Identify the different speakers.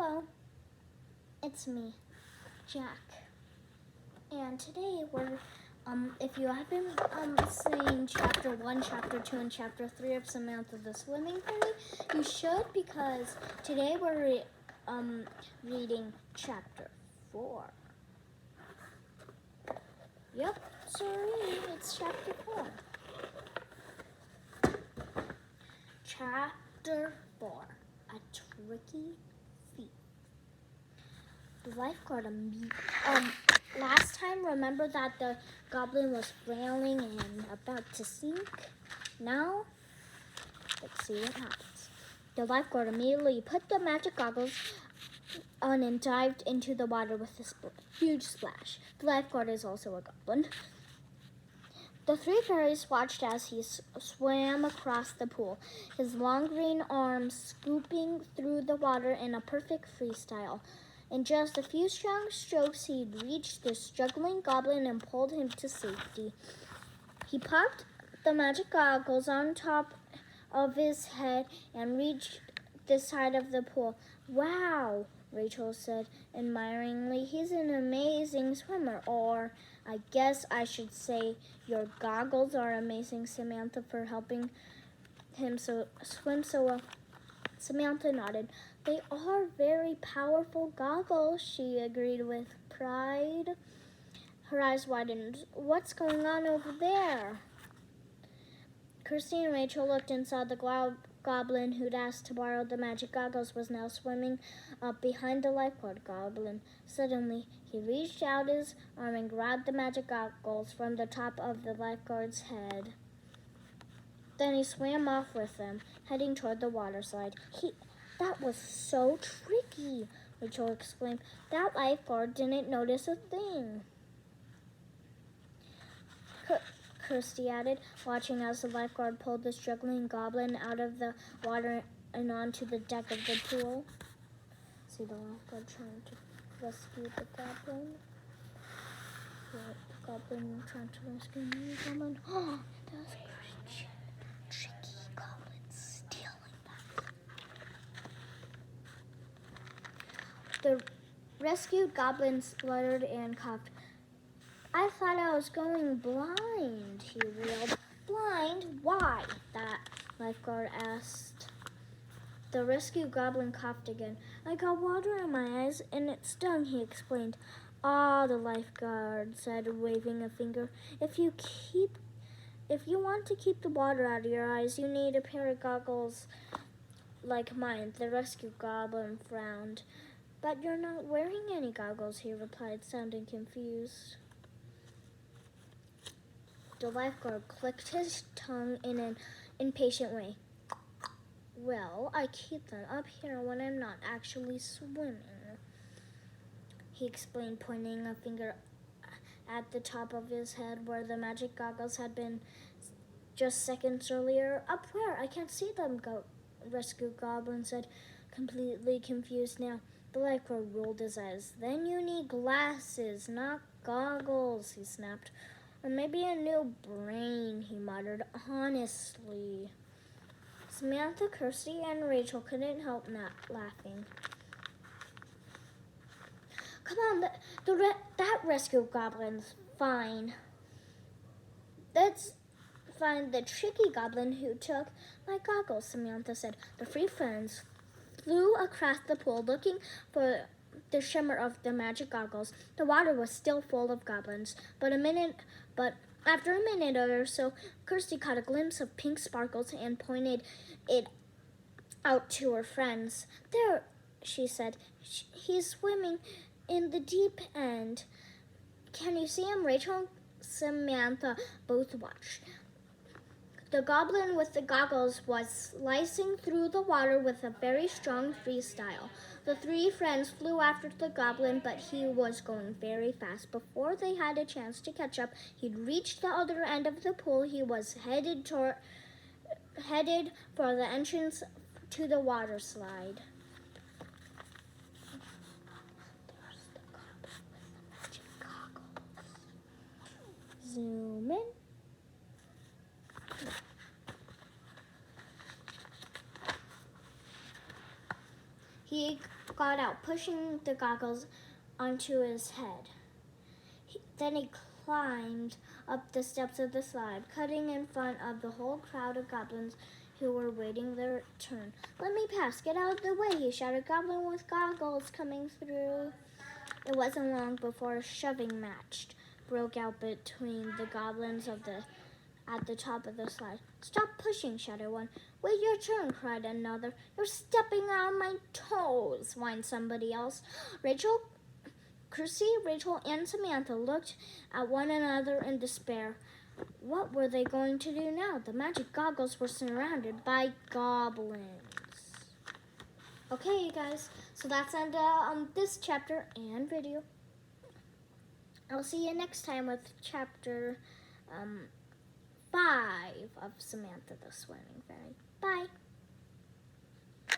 Speaker 1: Hello, it's me, Jack. And today if you haven't seen chapter 1, chapter 2, and chapter 3 of Samantha the Swimming Fairy, you should, because today we're reading chapter 4. Yep, sorry, it's chapter 4. Chapter 4, A Tricky Feat. The lifeguard last time, remember that the goblin was flailing and about to sink? Now, let's see what happens. The lifeguard immediately put the magic goggles on and dived into the water with a huge splash. The lifeguard is also a goblin. The three fairies watched as he swam across the pool, his long green arms scooping through the water in a perfect freestyle. In just a few strong strokes, he'd reached the struggling goblin and pulled him to safety. He popped the magic goggles on top of his head and reached the side of the pool. "Wow," Rachel said admiringly. "He's an amazing swimmer. Or I guess I should say your goggles are amazing, Samantha, for helping him swim so well." Samantha nodded. "They are very powerful goggles," she agreed with pride. Her eyes widened. "What's going on over there?" Kirsty and Rachel looked and saw the goblin who'd asked to borrow the magic goggles was now swimming up behind the lifeguard goblin. Suddenly, he reached out his arm and grabbed the magic goggles from the top of the lifeguard's head. Then he swam off with them, heading toward the water slide. That was so tricky," Rachel exclaimed. "That lifeguard didn't notice a thing." Kirsty added, watching as the lifeguard pulled the struggling goblin out of the water and onto the deck of the pool. See the lifeguard trying to rescue the goblin? The goblin trying to rescue the goblin. Oh, that's tricky goblin stealing that. The rescued goblin spluttered and coughed. "I thought I was going blind," he wailed. "Blind? Why?" that lifeguard asked. The rescued goblin coughed again. "I got water in my eyes and it stung," he explained. "Ah," the lifeguard said, waving a finger. If you want to keep the water out of your eyes, you need a pair of goggles like mine." The rescued goblin frowned. "But you're not wearing any goggles," he replied, sounding confused. The lifeguard clicked his tongue in an impatient way. "Well, I keep them up here when I'm not actually swimming," he explained, pointing a finger at the top of his head where the magic goggles had been just seconds earlier. "Up where? I can't see them," rescue goblin said, completely confused now. The lifeguard rolled his eyes. "Then you need glasses, not goggles," he snapped. "Or maybe a new brain," he muttered. "Honestly." Samantha, Kirsty, and Rachel couldn't help not laughing. "Come on, that rescue goblin's fine. Let's find the tricky goblin who took my goggles," Samantha said. The three friends flew across the pool looking for the shimmer of the magic goggles. The water was still full of goblins, but after a minute or so, Kirsty caught a glimpse of pink sparkles and pointed it out to her friends. "There," she said. "He's swimming in the deep end. Can you see him?" Rachel and Samantha both watched. The goblin with the goggles was slicing through the water with a very strong freestyle. The three friends flew after the goblin, but he was going very fast. Before they had a chance to catch up, he'd reached the other end of the pool. He was headed for the entrance to the water slide. There's the goblin with the magic goggles. Zoom in. He got out, pushing the goggles onto his head. Then he climbed up the steps of the slide, cutting in front of the whole crowd of goblins who were waiting their turn. "Let me pass, get out of the way," he shouted, "Goblin with goggles coming through." It wasn't long before a shoving match broke out between the goblins at the top of the slide. "Stop pushing," shouted one. "Wait your turn," cried another. "You're stepping on my toes," whined somebody else. Rachel, and Samantha looked at one another in despair. What were they going to do now? The magic goggles were surrounded by goblins. Okay, guys, so that's the end of this chapter and video. I'll see you next time with chapter 5 of Samantha the Swimming Fairy. Bye.